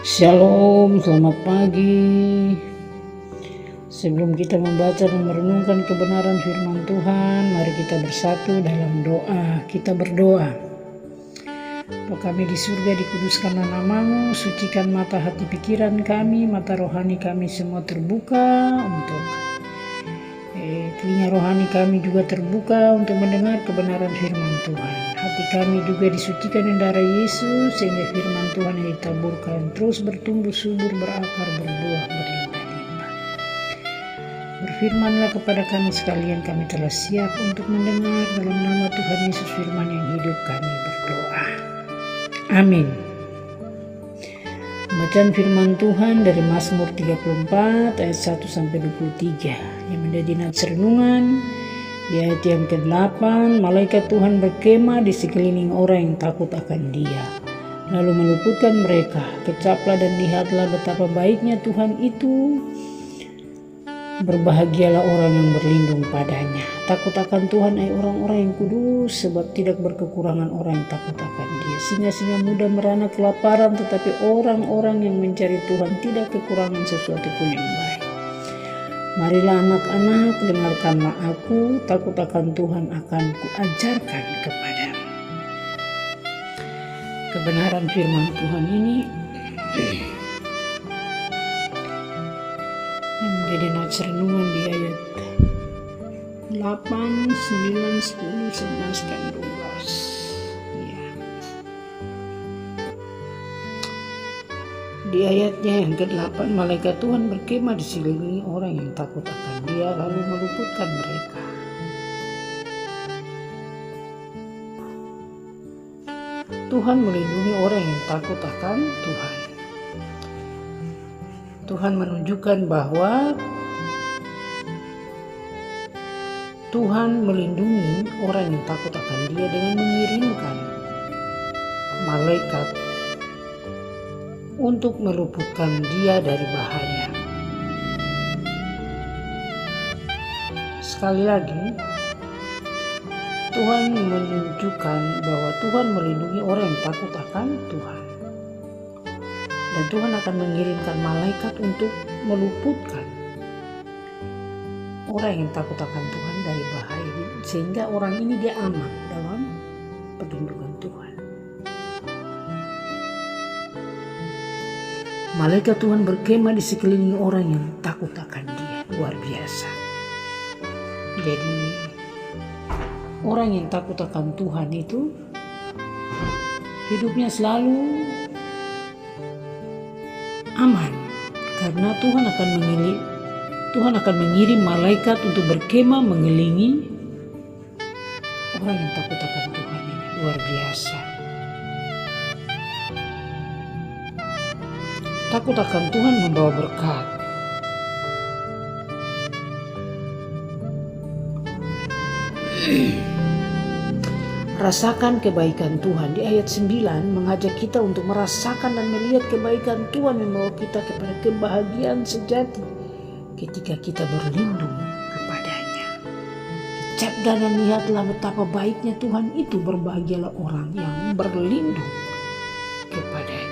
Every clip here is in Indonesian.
Shalom, selamat pagi. Sebelum kita membaca dan merenungkan kebenaran firman Tuhan, mari kita bersatu dalam doa. Kita berdoa. Bapa kami di surga, dikuduskanlah nama-Mu, sucikan mata hati pikiran kami, mata rohani kami semua terbuka untuk telinga rohani kami juga terbuka untuk mendengar kebenaran firman Tuhan. Hati kami juga disucikan dengan darah Yesus, sehingga firman Tuhan yang ditaburkan terus bertumbuh subur, berakar, berbuah, berlimpah-limpah. Berfirmanlah kepada kami sekalian, kami telah siap untuk mendengar. Dalam nama Tuhan Yesus firman yang hidup kami berdoa. Amin. Bacaan firman Tuhan dari Mazmur 34 ayat 1-23 yang menjadi nats renungan di ayat yang ke-8. Malaikat Tuhan berkemah di sekeliling orang yang takut akan Dia, lalu meluputkan mereka. Kecaplah dan lihatlah betapa baiknya Tuhan itu. Berbahagialah orang yang berlindung padanya. Takut akan Tuhan orang-orang yang kudus, sebab tidak berkekurangan orang yang takut akan Dia. Singa-singa muda merana kelaparan, tetapi orang-orang yang mencari Tuhan tidak kekurangan sesuatu pun yang baik. Marilah anak-anak, dengarkanlah aku, takut akan Tuhan akan kuajarkan kepadamu. Kebenaran firman Tuhan ini yang menjadi nats renungan di ayat 8, 9, 10, 11, dan 12. Ya. Di ayatnya yang ke-8, malaikat Tuhan berkemah di sekeliling orang yang takut akan Dia, lalu meluputkan mereka. Tuhan melindungi orang yang takut akan Tuhan. Tuhan menunjukkan bahwa Tuhan melindungi orang yang takut akan Dia dengan mengirimkan malaikat untuk meluputkan dia dari bahaya. Sekali lagi, Tuhan menunjukkan bahwa Tuhan melindungi orang yang takut akan Tuhan. Dan Tuhan akan mengirimkan malaikat untuk meluputkan orang yang takut akan Tuhan dari bahaya, sehingga orang ini dia aman dalam perlindungan Tuhan. Malaikat Tuhan berkemah di sekeliling orang yang takut akan Dia. Luar biasa. Jadi orang yang takut akan Tuhan itu hidupnya selalu aman, karena Tuhan akan mengirim malaikat untuk berkemah mengelilingi orang yang takut akan Tuhan ini. Luar biasa. Takut akan Tuhan membawa berkat. Rasakan kebaikan Tuhan. Di ayat 9 mengajak kita untuk merasakan dan melihat kebaikan Tuhan, membawa kita kepada kebahagiaan sejati ketika kita berlindung kepadanya. Kecap dan lihatlah betapa baiknya Tuhan itu. Berbahagialah orang yang berlindung kepadanya.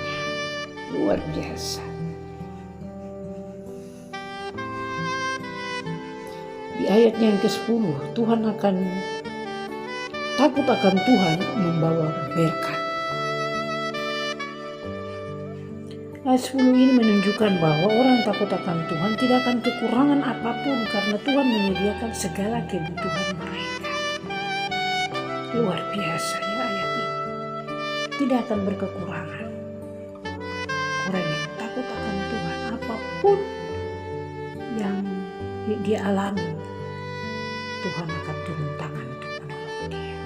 Luar biasa. Di ayatnya yang ke-10, Tuhan akan takut akan Tuhan membawa berkat. Ayat 10 ini menunjukkan bahwa orang yang takut akan Tuhan tidak akan kekurangan apapun, karena Tuhan menyediakan segala kebutuhan mereka. Luar biasa ya ayat ini. Tidak akan berkekurangan. Orang yang takut akan Tuhan, apapun yang dia alami, Tuhan akan turun tangan untuk menolong dia.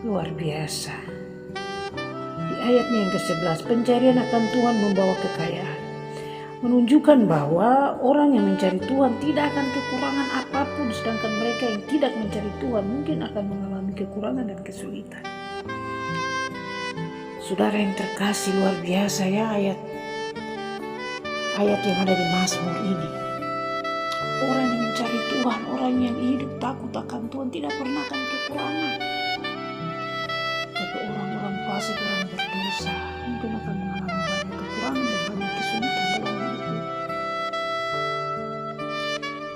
Luar biasa. Di ayatnya yang ke-11, pencarian akan Tuhan membawa kekayaan. Menunjukkan bahwa orang yang mencari Tuhan tidak akan kekurangan apapun, sedangkan mereka yang tidak mencari Tuhan mungkin akan mengalami kekurangan dan kesulitan. Saudara yang terkasih, luar biasa ya ayat yang ada di Mazmur ini. Orang yang mencari Tuhan, orang yang hidup takut akan Tuhan tidak pernah akan kekurangan. Tapi orang-orang fasik, orang berdosa mungkin akan mengalami banyak kekurangan dan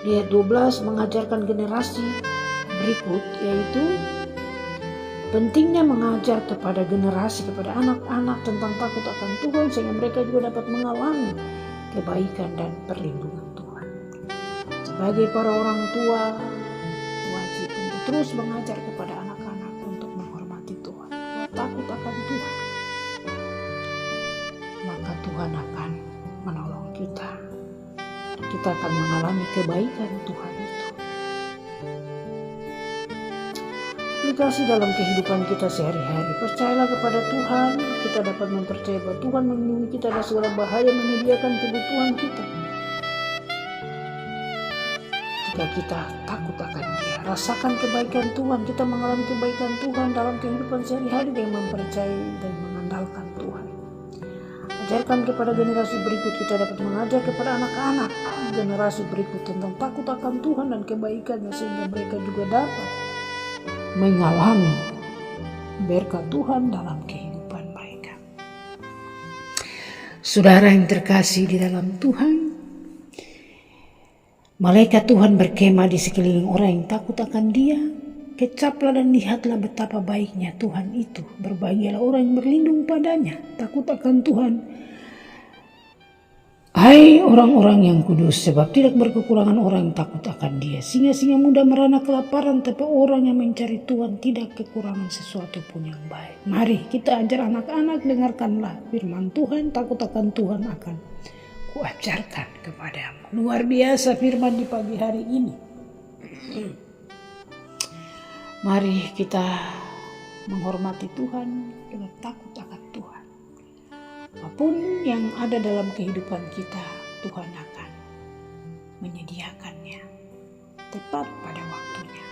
Ayat 12 mengajarkan generasi berikut, yaitu pentingnya mengajar kepada generasi, kepada anak-anak tentang takut akan Tuhan sehingga mereka juga dapat mengalami kebaikan dan perlindungan Tuhan. Sebagai para orang tua, wajib untuk terus mengajar kepada anak-anak untuk menghormati Tuhan, takut akan Tuhan. Maka Tuhan akan menolong kita. Kita akan mengalami kebaikan Tuhan itu. Aplikasi dalam kehidupan kita sehari-hari. Percayalah kepada Tuhan, kita dapat mempercayai bahwa Tuhan melindungi kita dari segala bahaya, menyediakan kebutuhan kita. Jika kita takut akan Dia, rasakan kebaikan Tuhan, kita mengalami kebaikan Tuhan dalam kehidupan sehari-hari dengan mempercayai dan mengandalkan Tuhan. Ajarkan kepada generasi berikut, kita dapat mengajar kepada anak-anak generasi berikut tentang takut akan Tuhan dan kebaikannya sehingga mereka juga dapat mengalami berkat Tuhan dalam kehidupan mereka. Saudara yang terkasih di dalam Tuhan, malaikat Tuhan berkemah di sekeliling orang yang takut akan Dia. Kecaplah dan lihatlah betapa baiknya Tuhan itu. Berbahagialah orang yang berlindung padanya, takut akan Tuhan. Hai orang-orang yang kudus, sebab tidak berkekurangan orang yang takut akan Dia. Singa-singa muda merana kelaparan, tapi orang yang mencari Tuhan tidak kekurangan sesuatu pun yang baik. Mari kita ajar anak-anak, dengarkanlah firman Tuhan, takut akan Tuhan akan kuajarkan kepadamu. Luar biasa firman di pagi hari ini. Mari kita menghormati Tuhan dengan takut akan Tuhan. Apapun yang ada dalam kehidupan kita, Tuhan akan menyediakannya tepat pada waktunya.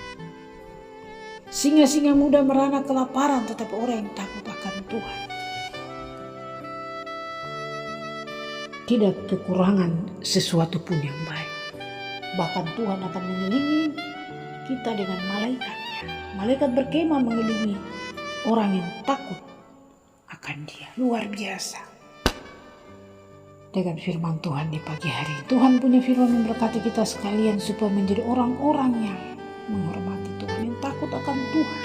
Singa-singa muda merana kelaparan, tetapi orang yang takut akan Tuhan tidak kekurangan sesuatu pun yang baik. Bahkan Tuhan akan mengelilingi kita dengan malaikatnya. Malaikat berkemah mengelilingi orang yang takut akan Dia. Luar biasa. Dengan firman Tuhan di pagi hari, Tuhan punya firman memberkati kita sekalian supaya menjadi orang-orang yang menghormati Tuhan, yang takut akan Tuhan,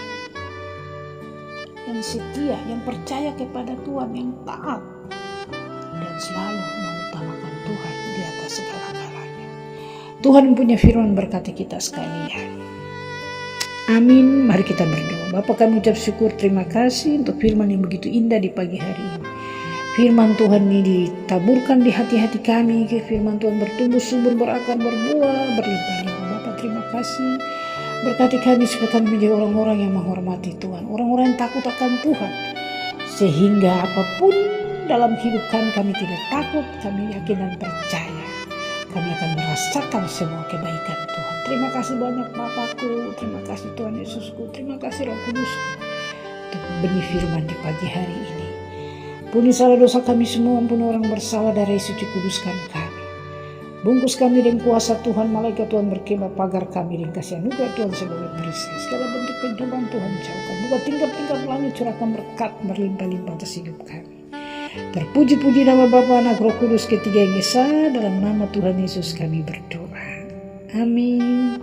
yang setia, yang percaya kepada Tuhan, yang taat, dan selalu mengutamakan Tuhan di atas segala-galanya. Tuhan punya firman berkati kita sekalian. Amin. Mari kita berdoa. Bapa, kami ucap syukur, terima kasih untuk firman yang begitu indah di pagi hari ini. Firman Tuhan ini ditaburkan di hati-hati kami. Firman Tuhan bertumbuh subur, berakar, berbuah, berlimpah-limpah. Bapa, terima kasih. Berkati kami supaya kami menjadi orang-orang yang menghormati Tuhan, orang-orang yang takut akan Tuhan, sehingga apapun dalam hidup kami tidak takut, kami yakin dan percaya kami akan merasakan semua kebaikan Tuhan. Terima kasih banyak Bapakku, terima kasih Tuhan Yesusku, terima kasih Roh Kudusku untuk benih firman di pagi hari ini. Ampuni salah dosa kami semua, ampuni orang bersalah, dari suci kuduskan kami. Bungkus kami dengan kuasa Tuhan, malaikat Tuhan berkemah, pagar kami dengan kasih anugerah Tuhan sebagai perisai. Segala bentuk pencobaan Tuhan jauhkan, buka tingkap-tingkap langit, curahkan berkat berlimpah-limpah atas hidup kami. Terpuji-puji nama Bapa, Anak, Roh Kudus, ketiga yang esa, dalam nama Tuhan Yesus kami berdoa. Amin.